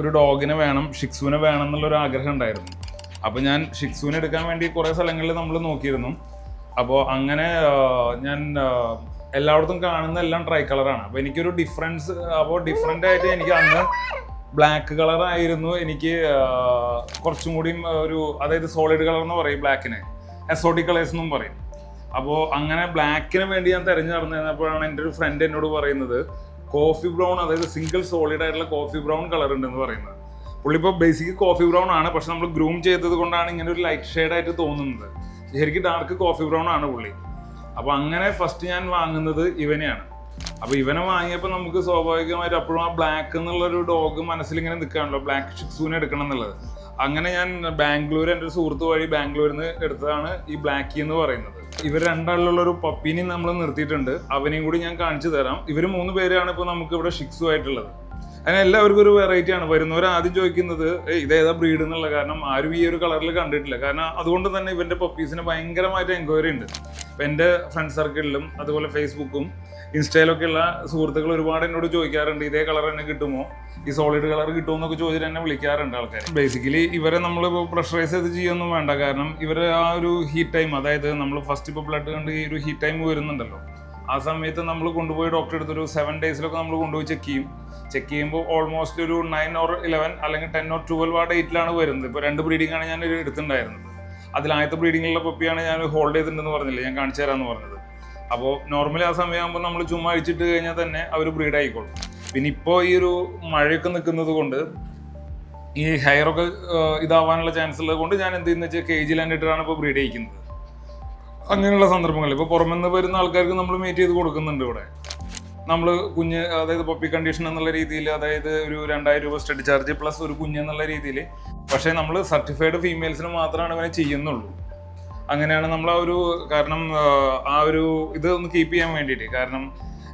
ഒരു ഡോഗിനെ വേണം, ഷിക്സുവിനെ വേണം എന്നുള്ളൊരു ആഗ്രഹം ഉണ്ടായിരുന്നു. അപ്പോൾ ഞാൻ ഷിക്സുവിനെ എടുക്കാൻ വേണ്ടി കുറേ സ്ഥലങ്ങളിൽ നമ്മൾ നോക്കിയിരുന്നു. അപ്പോൾ അങ്ങനെ ഞാൻ എല്ലായിടത്തും കാണുന്ന എല്ലാം ട്രൈ കളറാണ്. അപ്പോൾ എനിക്കൊരു ഡിഫറെൻ്റ് ആയിട്ട് എനിക്ക് അന്ന് ബ്ലാക്ക് കളറായിരുന്നു എനിക്ക് കുറച്ചും കൂടിയും അതായത് സോളിഡ് കളർ എന്ന് പറയും ബ്ലാക്കിന്, എക്സോട്ടിക് കളേഴ്സ് എന്നും പറയും. അപ്പോൾ അങ്ങനെ ബ്ലാക്കിന് വേണ്ടി ഞാൻ തിരഞ്ഞു നടന്നപ്പോഴാണ് എൻ്റെ ഒരു ഫ്രണ്ട് എന്നോട് പറയുന്നത് കോഫി ബ്രൗൺ, അതായത് സിംഗിൾ സോളിഡ് ആയിട്ടുള്ള കോഫി ബ്രൗൺ കളർ ഉണ്ടെന്ന് പറയുന്നത്. പുള്ളി ഇപ്പോൾ ബേസിക് കോഫി ബ്രൗൺ ആണ്, പക്ഷെ നമ്മൾ ഗ്രൂം ചെയ്തത് കൊണ്ടാണ് ഇങ്ങനെ ഒരു ലൈറ്റ് ഷെയ്ഡായിട്ട് തോന്നുന്നത്. ശരിക്കും ഡാർക്ക് കോഫി ബ്രൗൺ ആണ് പുള്ളി. അപ്പോൾ അങ്ങനെ ഫസ്റ്റ് ഞാൻ വാങ്ങുന്നത് ഇവനെയാണ്. അപ്പോൾ ഇവനെ വാങ്ങിയപ്പോൾ നമുക്ക് സ്വാഭാവികമായിട്ട് അപ്പോഴും ആ ബ്ലാക്ക് എന്നുള്ളൊരു ഡോഗ് മനസ്സിലിങ്ങനെ നിൽക്കുകയാണല്ലോ, ബ്ലാക്ക് ഷിക്സുവിനെ എടുക്കണം എന്നുള്ളത്. അങ്ങനെ ഞാൻ ബാംഗ്ലൂർ, എൻ്റെ ഒരു സുഹൃത്ത് വഴി ബാംഗ്ലൂരിൽ നിന്ന് എടുത്തതാണ് ഈ ബ്ലാക്കി എന്ന് പറയുന്നത്. ഇവർ രണ്ടാളിലുള്ളൊരു പപ്പീനെയും നമ്മൾ നിർത്തിയിട്ടുണ്ട്, അവനെയും കൂടി ഞാൻ കാണിച്ചു തരാം. ഇവർ 3 പേരാണ് ഇപ്പോൾ നമുക്ക് ഇവിടെ ഷിക്സു ആയിട്ടുള്ളത്. അങ്ങനെ എല്ലാവർക്കും ഒരു വെറൈറ്റി ആണ്. വരുന്നവർ ആദ്യം ചോദിക്കുന്നത് ഇതേതാ ബ്രീഡ് എന്നുള്ള, കാരണം ആരും ഈ ഒരു കളറിൽ കണ്ടിട്ടില്ല. കാരണം അതുകൊണ്ട് തന്നെ ഇവൻ്റെ പപ്പീസിന് ഭയങ്കരമായിട്ട് എൻക്വയറി ഉണ്ട്. ഇപ്പം എൻ്റെ ഫ്രണ്ട് സർക്കിളിലും അതുപോലെ ഫേസ്ബുക്കും ഇൻസ്റ്റയിലൊക്കെ ഉള്ള സുഹൃത്തുക്കൾ ഒരുപാട് എന്നോട് ചോദിക്കാറുണ്ട്, ഇതേ കളർ തന്നെ കിട്ടുമോ, ഈ സോളിഡ് കളർ കിട്ടുമോ എന്നൊക്കെ ചോദിച്ചിട്ട് എന്നെ വിളിക്കാറുണ്ട് ആൾക്കാർ. ബേസിക്കലി ഇവരെ നമ്മളിപ്പോൾ പ്രഷറൈസ് ചെയ്ത് ചെയ്യൊന്നും വേണ്ട. കാരണം ഇവർ ആ ഒരു ഹീറ്റ് ടൈം, അതായത് നമ്മൾ ഫസ്റ്റ് ഇപ്പോൾ ബ്ലഡ് കണ്ട് ഈ ഒരു ഹീറ്റ് ടൈം വരുന്നുണ്ടല്ലോ, ആ സമയത്ത് നമ്മൾ കൊണ്ടുപോയി ഡോക്ടറെ അടുത്തൊരു 7 ഡേയ്സിലൊക്കെ നമ്മൾ കൊണ്ടുപോയി ചെക്ക് ചെയ്യുമ്പോൾ ഓൾമോസ്റ്റ് ഒരു 9 or 11 അല്ലെങ്കിൽ 10 or 12 ആ ഡേറ്റിലാണ് വരുന്നത്. ഇപ്പോൾ 2 ബ്രീഡിംഗ് ആണ് ഞാൻ എടുത്തിട്ടുണ്ടായിരുന്നത്. അതിൽ ആദ്യത്തെ ബ്രീഡിങ്ങിലുള്ള പപ്പിയാണ് ഞാൻ ഹോൾഡ് ചെയ്തിട്ടുണ്ടെന്ന് പറഞ്ഞില്ലേ, ഞാൻ കാണിച്ചു തരാമെന്ന് പറഞ്ഞത്. അപ്പോൾ നോർമലി ആ സമയമാകുമ്പോൾ നമ്മൾ ചുമ്മാ അഴിച്ചിട്ട് കഴിഞ്ഞാൽ തന്നെ അവർ ബ്രീഡ് ആയിക്കോളും. പിന്നെ ഇപ്പോൾ ഈ ഒരു മഴയൊക്കെ നിൽക്കുന്നത് കൊണ്ട് ഈ ഹെയറൊക്കെ ഇതാവാനുള്ള ചാൻസ് ഉള്ളത് കൊണ്ട് ഞാൻ എന്ത് ചെയ്യുന്നത് വെച്ചാൽ കേജിൽ തന്നെ ഇട്ടിട്ടാണ് ഇപ്പോൾ ബ്രീഡ് ചെയ്യിക്കുന്നത്. അങ്ങനെയുള്ള സന്ദർഭങ്ങളിൽ ഇപ്പോൾ പുറമെന്ന് വരുന്ന ആൾക്കാർക്ക് നമ്മൾ മീറ്റ് ചെയ്ത് കൊടുക്കുന്നുണ്ട്. ഇവിടെ നമ്മൾ കുഞ്ഞ്, അതായത് പപ്പി കണ്ടീഷൻ എന്നുള്ള രീതിയിൽ, അതായത് ഒരു 2000 രൂപ സ്റ്റഡി ചാർജ് പ്ലസ് ഒരു കുഞ്ഞ് എന്നുള്ള രീതിയിൽ. പക്ഷേ നമ്മൾ സർട്ടിഫൈഡ് ഫീമെയിൽസിന് മാത്രമാണ് ഇവനെ ചെയ്യുന്നുള്ളൂ. അങ്ങനെയാണ് നമ്മൾ കാരണം ആ ഒരു ഇത് ഒന്ന് കീപ്പ് ചെയ്യാൻ വേണ്ടിയിട്ട്, കാരണം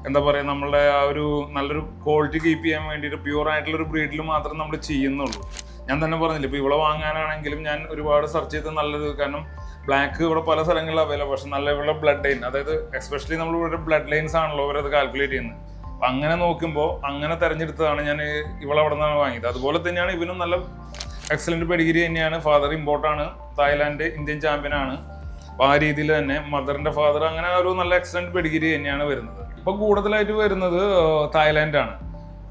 എന്താ പറയുക, നമ്മളുടെ ആ ഒരു നല്ലൊരു ക്വാളിറ്റി കീപ്പ് ചെയ്യാൻ വേണ്ടിയിട്ട് പ്യൂർ ആയിട്ടുള്ളൊരു ബ്രീഡിൽ മാത്രം നമ്മൾ ചെയ്യുന്നുള്ളൂ. ഞാൻ തന്നെ പറഞ്ഞില്ല, ഇപ്പോൾ ഇവിടെ വാങ്ങാനാണെങ്കിലും ഞാൻ ഒരുപാട് സെർച്ച് ചെയ്ത് നല്ലത്, കാരണം ബ്ലാക്ക് ഇവിടെ പല സ്ഥലങ്ങളിൽ അവൈലബിൾ, പക്ഷെ നല്ല ഇവിടെ ബ്ലഡ് ലൈൻ, അതായത് എസ്പെഷ്യലി നമ്മൾ ഇവിടെ ബ്ലഡ് ലൈൻസ് ആണല്ലോ അവരത് കാൽക്കുലേറ്റ് ചെയ്യുന്നത്. അപ്പം അങ്ങനെ നോക്കുമ്പോൾ അങ്ങനെ തിരഞ്ഞെടുത്തതാണ് ഞാൻ ഇവിടെ അവിടെ നിന്നാണ് വാങ്ങിയത്. അതുപോലെ തന്നെയാണ് ഇവനും നല്ല എക്സലൻറ്റ് പെഡിഗ്രി തന്നെയാണ്. ഫാദർ ഇമ്പോർട്ടാണ്, തായ്ലാൻഡ് ഇന്ത്യൻ ചാമ്പ്യനാണ്. അപ്പോൾ ആ രീതിയിൽ തന്നെ മദറിൻ്റെ ഫാദർ, അങ്ങനെ ഒരു നല്ല എക്സലൻറ്റ് പെഡിഗ്രി തന്നെയാണ് വരുന്നത്. ഇപ്പോൾ കൂടുതലായിട്ട് വരുന്നത് തായ്ലാൻഡാണ്.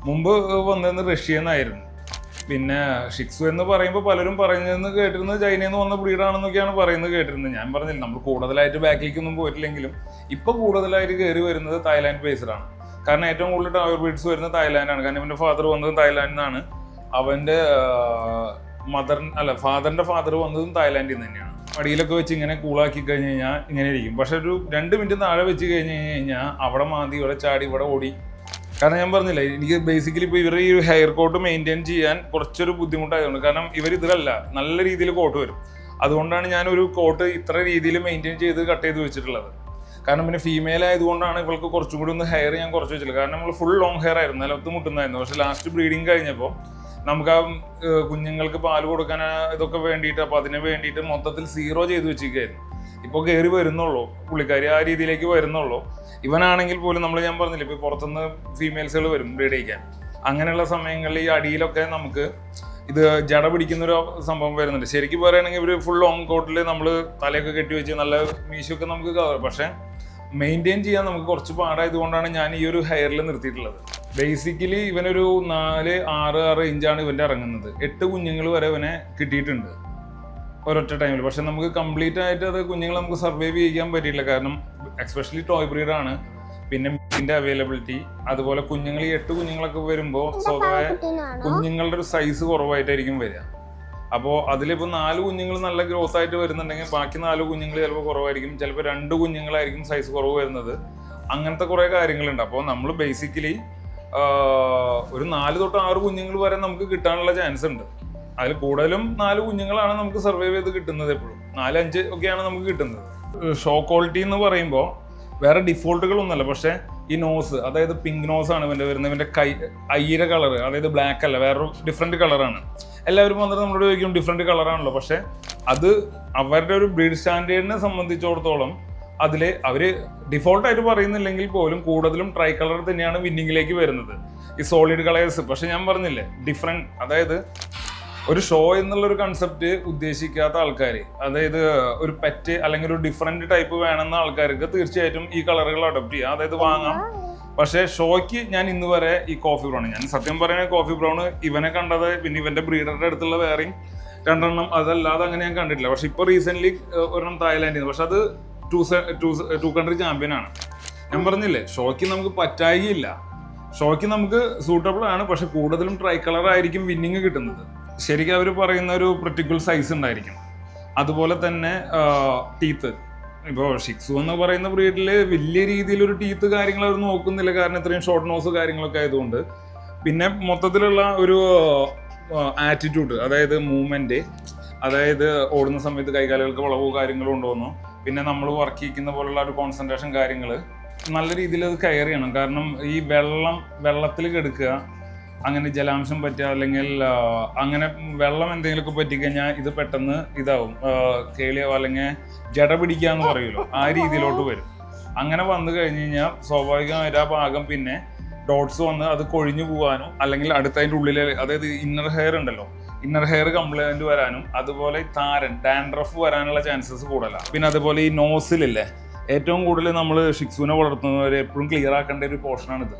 മുമ്പ് വന്നിരുന്നത് റഷ്യയിൽ നിന്നായിരുന്നു. പിന്നെ ഷിക്സു എന്ന് പറയുമ്പോൾ പലരും പറയുന്നതെന്ന് കേട്ടിരുന്നത് ചൈനയിൽ നിന്ന് വന്ന ബ്രീഡാണെന്നൊക്കെയാണ് പറയുന്നത് കേട്ടിരുന്നത്. ഞാൻ പറഞ്ഞില്ല, നമ്മൾ കൂടുതലായിട്ട് ബാക്കിലേക്കൊന്നും പോയിട്ടില്ലെങ്കിലും ഇപ്പോൾ കൂടുതലായിട്ട് കയറി വരുന്നത് തായ്ലാൻഡ് ബേസ്ഡാണ്. കാരണം ഏറ്റവും കൂടുതൽ ടവർ ബ്രീഡ്സ് വരുന്നത് തായ്ലാൻഡാണ്. കാരണം ഇവൻ്റെ ഫാദർ വന്നത് തായ്ലാൻഡിൽ നിന്നാണ്, അവൻ്റെ ഫാദറിൻ്റെ ഫാദർ വന്നതും തായ്ലാൻഡിൽ നിന്ന് തന്നെയാണ്. മടിയിലൊക്കെ വെച്ച് ഇങ്ങനെ കൂളാക്കി കഴിഞ്ഞ് കഴിഞ്ഞാൽ ഇങ്ങനെ ഇരിക്കും. പക്ഷെ ഒരു 2 മിനിറ്റ് താഴെ വെച്ച് കഴിഞ്ഞ് കഴിഞ്ഞാൽ അവിടെ മാന്തി, ഇവിടെ ചാടി, ഇവിടെ ഓടി. കാരണം ഞാൻ പറഞ്ഞില്ല, എനിക്ക് ബേസിക്കലി ഇപ്പോൾ ഇവർ ഈ ഹെയർ കോട്ട് മെയിൻറ്റെയിൻ ചെയ്യാൻ കുറച്ചൊരു ബുദ്ധിമുട്ടായതുകൊണ്ട്, കാരണം ഇവർ ഇതിലല്ല നല്ല രീതിയിൽ കോട്ട് വരും. അതുകൊണ്ടാണ് ഞാനൊരു കോട്ട് ഇത്ര രീതിയിൽ മെയിൻറ്റെയിൻ ചെയ്ത് കട്ട് ചെയ്ത് വെച്ചിട്ടുള്ളത്. കാരണം പിന്നെ ഫീമെയിൽ ആയതുകൊണ്ടാണ് ഇവൾക്ക് കുറച്ചും കൂടി ഒന്ന് ഹെയർ ഞാൻ കുറച്ച് വെച്ചില്ല. കാരണം നമ്മൾ ഫുൾ ലോങ് ഹെയർ ആയിരുന്നു, നിലത്ത് മുട്ടുന്നായിരുന്നു. പക്ഷെ ലാസ്റ്റ് ബ്രീഡിങ് കഴിഞ്ഞപ്പോൾ നമുക്ക് ആ കുഞ്ഞുങ്ങൾക്ക് പാല് കൊടുക്കാൻ ഇതൊക്കെ വേണ്ടിയിട്ട്, അപ്പോൾ അതിന് വേണ്ടിയിട്ട് മൊത്തത്തിൽ 0 ചെയ്ത് വെച്ചിരിക്കുകയായിരുന്നു. ഇപ്പോൾ കയറി വരുന്നുള്ളൂ പുള്ളിക്കാരി, ആ രീതിയിലേക്ക് വരുന്നുള്ളൂ. ഇവനാണെങ്കിൽ പോലും ഞാൻ പറഞ്ഞില്ല, ഇപ്പോൾ പുറത്തുനിന്ന് ഫീമെയിൽസുകൾ വരും ബ്രീഡ് ചെയ്യിക്കാൻ. അങ്ങനെയുള്ള സമയങ്ങളിൽ ഈ അടിയിലൊക്കെ നമുക്ക് ഇത് ജട പിടിക്കുന്നൊരു സംഭവം വരുന്നുണ്ട്. ശരിക്കും പറയുകയാണെങ്കിൽ ഇവർ ഫുൾ ലോങ് കോട്ടിൽ നമ്മൾ തലയൊക്കെ കെട്ടി വെച്ച് നല്ല മീശയൊക്കെ നമുക്ക് കവർ, പക്ഷേ മെയിൻറ്റെയിൻ ചെയ്യാൻ നമുക്ക് കുറച്ച് പാടായതുകൊണ്ടാണ് ഞാൻ ഈ ഒരു ഹെയറിൽ നിർത്തിയിട്ടുള്ളത്. ബേസിക്കലി ഇവനൊരു 4-6 ഇഞ്ചാണ് ഇവൻ്റെ ഇറങ്ങുന്നത്. 8 കുഞ്ഞുങ്ങൾ വരെ ഇവനെ കിട്ടിയിട്ടുണ്ട് ഒരൊറ്റ ടൈമിൽ. പക്ഷെ നമുക്ക് കംപ്ലീറ്റ് ആയിട്ട് അത് കുഞ്ഞുങ്ങളെ നമുക്ക് സർവൈവ് ചെയ്യാൻ പറ്റിയില്ല. കാരണം എക്സ്പെഷ്യലി ടോയ് ബ്രീഡാണ്. പിന്നെ മീറ്റിൻ്റെ അവൈലബിലിറ്റി, അതുപോലെ കുഞ്ഞുങ്ങൾ ഈ 8 കുഞ്ഞുങ്ങളൊക്കെ വരുമ്പോൾ സ്വതവേ കുഞ്ഞുങ്ങളുടെ ഒരു സൈസ് കുറവായിട്ടായിരിക്കും വരിക. അപ്പോൾ അതിലിപ്പോൾ 4 കുഞ്ഞുങ്ങൾ നല്ല ഗ്രോത്ത് ആയിട്ട് വരുന്നുണ്ടെങ്കിൽ ബാക്കി 4 കുഞ്ഞുങ്ങൾ ചിലപ്പോൾ കുറവായിരിക്കും, ചിലപ്പോൾ 2 കുഞ്ഞുങ്ങളായിരിക്കും സൈസ് കുറവ് വരുന്നത്. അങ്ങനത്തെ കുറേ കാര്യങ്ങളുണ്ട്. അപ്പോൾ നമ്മൾ ബേസിക്കലി ഒരു 4 തൊട്ട് 6 കുഞ്ഞുങ്ങൾ വരെ നമുക്ക് കിട്ടാനുള്ള ചാൻസ് ഉണ്ട്. അതിൽ കൂടുതലും 4 കുഞ്ഞുങ്ങളാണ് നമുക്ക് സർവൈവ് ചെയ്ത് കിട്ടുന്നത്. എപ്പോഴും 4-5 ഒക്കെയാണ് നമുക്ക് കിട്ടുന്നത്. ഷോ ക്വാളിറ്റി എന്ന് പറയുമ്പോൾ വേറെ ഡിഫോൾട്ടുകളൊന്നുമല്ല, പക്ഷേ ഈ നോസ്, അതായത് പിങ്ക് നോസാണ് ഇവൻ്റെ വരുന്നത്. ഇവൻ്റെ ഐയുടെ കളർ, അതായത് ബ്ലാക്ക് അല്ല, വേറൊരു ഡിഫറെൻറ്റ് കളറാണ്. എല്ലാവരും വന്നിട്ട് നമ്മളോട് ചോദിക്കും ഡിഫറെൻറ്റ് കളറാണല്ലോ, പക്ഷേ അത് അവരുടെ ഒരു ബ്രീഡ് സ്റ്റാൻഡേർഡിനെ സംബന്ധിച്ചിടത്തോളം അവർ ഡിഫോൾട്ടായിട്ട് പറയുന്നില്ലെങ്കിൽ പോലും കൂടുതലും ട്രൈ കളർ തന്നെയാണ് വിന്നിങ്ങിലേക്ക് വരുന്നത്, ഈ സോളിഡ് കളേഴ്സ്. പക്ഷെ ഞാൻ പറഞ്ഞില്ലേ ഡിഫറെൻറ്റ്, അതായത് ഒരു ഷോ എന്നുള്ളൊരു കൺസെപ്റ്റ് ഉദ്ദേശിക്കാത്ത ആൾക്കാർ, അതായത് ഒരു പെറ്റ് അല്ലെങ്കിൽ ഒരു ഡിഫറെൻറ്റ് ടൈപ്പ് വേണമെന്ന ആൾക്കാർക്ക് തീർച്ചയായിട്ടും ഈ കളറുകൾ അഡോപ്റ്റ് ചെയ്യാം, അതായത് വാങ്ങാം. പക്ഷേ ഷോയ്ക്ക് ഞാൻ ഇന്ന് വരെ ഈ കോഫി ബ്രൗൺ, ഞാൻ സത്യം പറയുന്നത് കോഫി ബ്രൗൺ ഇവനെ കണ്ടത്, പിന്നെ ഇവൻ്റെ ബ്രീഡറുടെ അടുത്തുള്ള വേറെയും 2 എണ്ണം, അതല്ലാതെ അങ്ങനെ ഞാൻ കണ്ടിട്ടില്ല. പക്ഷെ ഇപ്പോൾ റീസെൻ്റ്ലി ഒരെണ്ണം തായ്ലാൻഡിൽ നിന്ന്, പക്ഷെ അത് ടു കൺട്രി ചാമ്പ്യൻ ആണ്. ഞാൻ പറഞ്ഞില്ലേ ഷോയ്ക്ക് നമുക്ക് പറ്റായില്ല, ഷോയ്ക്ക് നമുക്ക് സൂട്ടബിൾ ആണ്, പക്ഷെ കൂടുതലും ട്രൈ കളർ ആയിരിക്കും വിന്നിങ് കിട്ടുന്നത്. ശരിക്കും അവർ പറയുന്ന ഒരു പർട്ടിക്കുലർ സൈസ് ഉണ്ടായിരിക്കും. അതുപോലെ തന്നെ ടീത്ത്, ഇപ്പോൾ ഷിക്സു എന്ന് പറയുന്ന ബ്രീഡിൽ വലിയ രീതിയിലൊരു ടീത്ത് കാര്യങ്ങൾ അവർ നോക്കുന്നില്ല, കാരണം ഇത്രയും ഷോർട്ട് നോസ് കാര്യങ്ങളൊക്കെ ആയതുകൊണ്ട്. പിന്നെ മൊത്തത്തിലുള്ള ഒരു ആറ്റിറ്റ്യൂഡ്, അതായത് മൂവ്മെൻറ്റ്, അതായത് ഓടുന്ന സമയത്ത് കൈകാലുകൾക്ക് വളവോ കാര്യങ്ങളും ഉണ്ടോയെന്നോ, പിന്നെ നമ്മൾ വർക്ക് ചെയ്യിക്കുന്ന പോലുള്ള ഒരു കോൺസെൻട്രേഷൻ കാര്യങ്ങൾ നല്ല രീതിയിൽ അത് കെയർ ചെയ്യണം. കാരണം ഈ വെള്ളത്തിൽ കിടക്കുക, അങ്ങനെ ജലാംശം പറ്റുക, അല്ലെങ്കിൽ അങ്ങനെ വെള്ളം എന്തെങ്കിലുമൊക്കെ പറ്റിക്കഴിഞ്ഞാൽ ഇത് പെട്ടെന്ന് ഇതാവും, കേളിയാവും, അല്ലെങ്കിൽ ജട പിടിക്കുക എന്ന് പറയുമല്ലോ, ആ രീതിയിലോട്ട് വരും. അങ്ങനെ വന്നു കഴിഞ്ഞ് കഴിഞ്ഞാൽ സ്വാഭാവികമായിട്ട് ആ ഭാഗം പിന്നെ ഡോട്ട്സ് വന്ന് അത് കൊഴിഞ്ഞു പോകാനും, അല്ലെങ്കിൽ അടുത്തതിൻ്റെ ഉള്ളിൽ, അതായത് ഇന്നർ ഹെയർ ഉണ്ടല്ലോ, ഇന്നർ ഹെയർ കംപ്ലൈൻറ്റ് വരാനും, അതുപോലെ ഡാൻഡ്രഫ് വരാനുള്ള ചാൻസസ് കൂടുതലാണ്. പിന്നെ അതുപോലെ ഈ നോസിലില്ലേ, ഏറ്റവും കൂടുതൽ നമ്മൾ ഷിക്സുവിനെ വളർത്തുന്നവർ എപ്പോഴും ക്ലിയർ ആക്കേണ്ട ഒരു പോർഷനാണിത്.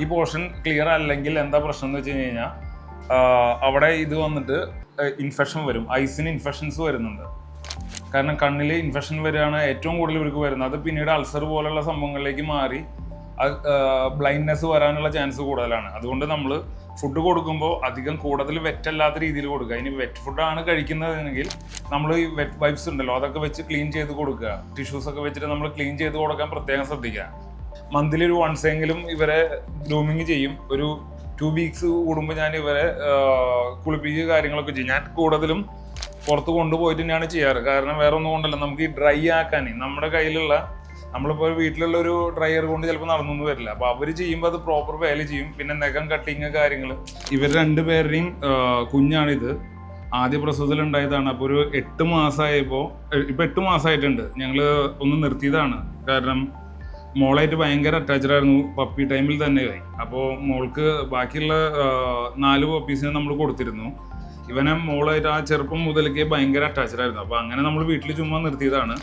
ഈ പോർഷൻ ക്ലിയർ അല്ലെങ്കിൽ എന്താ പ്രശ്നം എന്ന് വെച്ച് കഴിഞ്ഞാൽ അവിടെ ഇത് വന്നിട്ട് ഇൻഫെക്ഷൻ വരും, ഐസിന് ഇൻഫെക്ഷൻസ് വരുന്നുണ്ട്. കാരണം കണ്ണിൽ ഇൻഫെക്ഷൻ വരികയാണ് ഏറ്റവും കൂടുതൽ ഇവർക്ക് വരുന്നത്. അത് പിന്നീട് അൾസർ പോലുള്ള സംഭവങ്ങളിലേക്ക് മാറി ബ്ലൈൻഡ്നെസ് വരാനുള്ള ചാൻസ് കൂടുതലാണ്. അതുകൊണ്ട് നമ്മൾ ഫുഡ് കൊടുക്കുമ്പോൾ അധികം കൂടുതൽ വെറ്റല്ലാത്ത രീതിയിൽ കൊടുക്കുക. ഇനി വെറ്റ് ഫുഡാണ് കഴിക്കുന്നതെങ്കിൽ നമ്മൾ ഈ വെറ്റ് വൈപ്സ് ഉണ്ടല്ലോ, അതൊക്കെ വെച്ച് ക്ലീൻ ചെയ്ത് കൊടുക്കുക. ടിഷ്യൂസൊക്കെ വെച്ചിട്ട് നമ്മൾ ക്ലീൻ ചെയ്ത് കൊടുക്കാൻ പ്രത്യേകം ശ്രദ്ധിക്കുക. മന്ത്ലി ഒരു വൺസ് എങ്കിലും ഇവരെ ഗ്രൂമിങ് ചെയ്യും. ഒരു 2 വീക്സ് കൂടുമ്പോൾ ഞാൻ ഇവരെ കുളിപ്പിക്കുക കാര്യങ്ങളൊക്കെ ചെയ്യും. ഞാൻ കൂടുതലും പുറത്ത് കൊണ്ടുപോയിട്ട് തന്നെയാണ് ചെയ്യാറ്. കാരണം വേറെ ഒന്നും കൊണ്ടല്ല, നമുക്ക് ഈ ഡ്രൈ ആക്കാൻ നമ്മുടെ കയ്യിലുള്ള, നമ്മളിപ്പോൾ വീട്ടിലുള്ള ഒരു ഡ്രയർ കൊണ്ട് ചിലപ്പോൾ നടന്നൊന്നും വരില്ല. അപ്പോൾ അവർ ചെയ്യുമ്പോൾ അത് പ്രോപ്പർ വേല ചെയ്യും. പിന്നെ നഖം കട്ടിങ് കാര്യങ്ങൾ. ഇവർ 2 പേരുടെയും കുഞ്ഞാണിത്, ആദ്യ പ്രസവത്തിൽ ഉണ്ടായതാണ്. അപ്പോൾ ഒരു 8 മാസമായപ്പോൾ, ഇപ്പോൾ 8 മാസമായിട്ടുണ്ട്. ഞങ്ങൾ ഒന്ന് നിർത്തിയതാണ്, കാരണം മോളായിട്ട് ഭയങ്കര അറ്റാച്ച്ഡ് ആയിരുന്നു. പപ്പി ടൈമിൽ തന്നെ ആയി. അപ്പോൾ മോൾക്ക് ബാക്കിയുള്ള 4 പപ്പീസിനെ നമ്മൾ കൊടുത്തിരുന്നു. ഇവനെ മോളായിട്ട് ആ ചെറുപ്പം മുതലേക്ക് ഭയങ്കര അറ്റാച്ച്ഡ് ആയിരുന്നു. അപ്പോൾ അങ്ങനെ നമ്മൾ വീട്ടിൽ ചുമ്മാ നിർത്തിയതാണ്.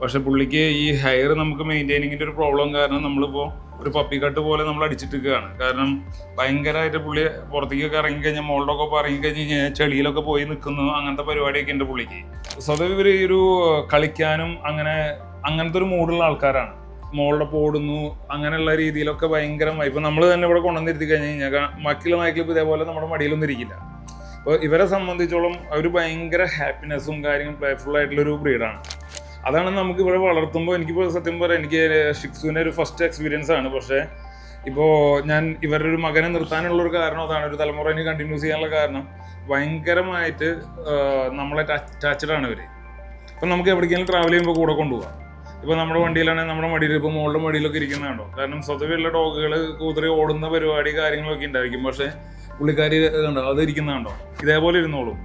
പക്ഷെ പുള്ളിക്ക് ഈ ഹെയർ നമുക്ക് മെയിൻറ്റെയിനിങ്ങിൻ്റെ ഒരു പ്രോബ്ലം കാരണം നമ്മളിപ്പോൾ ഒരു പപ്പി കട്ട് പോലെ നമ്മൾ അടിച്ചിട്ടിരിക്കുകയാണ്. കാരണം ഭയങ്കരമായിട്ട് പുള്ളി പുറത്തേക്കൊക്കെ ഇറങ്ങിക്കഴിഞ്ഞാൽ, മോളുടെ ഒക്കെ ഇറങ്ങിക്കഴിഞ്ഞ് കഴിഞ്ഞാൽ ചെളിയിലൊക്കെ പോയി നിൽക്കുന്നു, അങ്ങനത്തെ പരിപാടിയൊക്കെ ഉണ്ട് പുള്ളിക്ക്. സ്വതവേ ഇവർ ഒരു കളിക്കാനും അങ്ങനത്തെ ഒരു മൂഡുള്ള ആൾക്കാരാണ്. മോളുടെ പോടുന്നു അങ്ങനെയുള്ള രീതിയിലൊക്കെ ഭയങ്കരമായി. ഇപ്പം നമ്മൾ തന്നെ ഇവിടെ കൊണ്ടുവന്നിരുത്തി കഴിഞ്ഞ് കഴിഞ്ഞാൽ ബാക്കിയുള്ള നായ്ക്കൾ ഇതേപോലെ നമ്മുടെ മടിയിലൊന്നും ഇരിക്കില്ല. അപ്പോൾ ഇവരെ സംബന്ധിച്ചോളം അവർ ഭയങ്കര ഹാപ്പിനെസ്സും കാര്യങ്ങളും പ്ലേഫുൾ ആയിട്ടുള്ളൊരു ബ്രീഡാണ്. അതാണ് നമുക്ക് ഇവിടെ വളർത്തുമ്പോൾ, എനിക്കിപ്പോൾ സത്യം പറയാം, എനിക്ക് ഷിക്സുവിൻ്റെ ഒരു ഫസ്റ്റ് എക്സ്പീരിയൻസ് ആണ്. പക്ഷേ ഇപ്പോൾ ഞാൻ ഇവരുടെ ഒരു മകനെ നിർത്താനുള്ളൊരു കാരണം അതാണ്, ഒരു തലമുറയെ കണ്ടിന്യൂസ് ചെയ്യാനുള്ള കാരണം. ഭയങ്കരമായിട്ട് നമ്മളെ അറ്റാച്ച്ഡ് ആണ് ഇവർ. അപ്പം നമുക്ക് എവിടേക്കെങ്കിലും ട്രാവൽ ചെയ്യുമ്പോൾ കൂടെ കൊണ്ടുപോകാം. ഇപ്പോൾ നമ്മുടെ വണ്ടിയിലാണെങ്കിൽ നമ്മുടെ മടിയിൽ, ഇപ്പോൾ മോളുടെ മടിയിലൊക്കെ ഇരിക്കുന്നതാണോ. കാരണം സ്വതവേയുള്ള ഡോഗുകൾ കൂതറി ഓടുന്ന പരിപാടി കാര്യങ്ങളൊക്കെ ഉണ്ടായിരിക്കും. പക്ഷേ പുള്ളിക്കാരി കണ്ടോ, അത് ഇരിക്കുന്നതാണോ, ഇതേപോലെ ഇരുന്നോളും.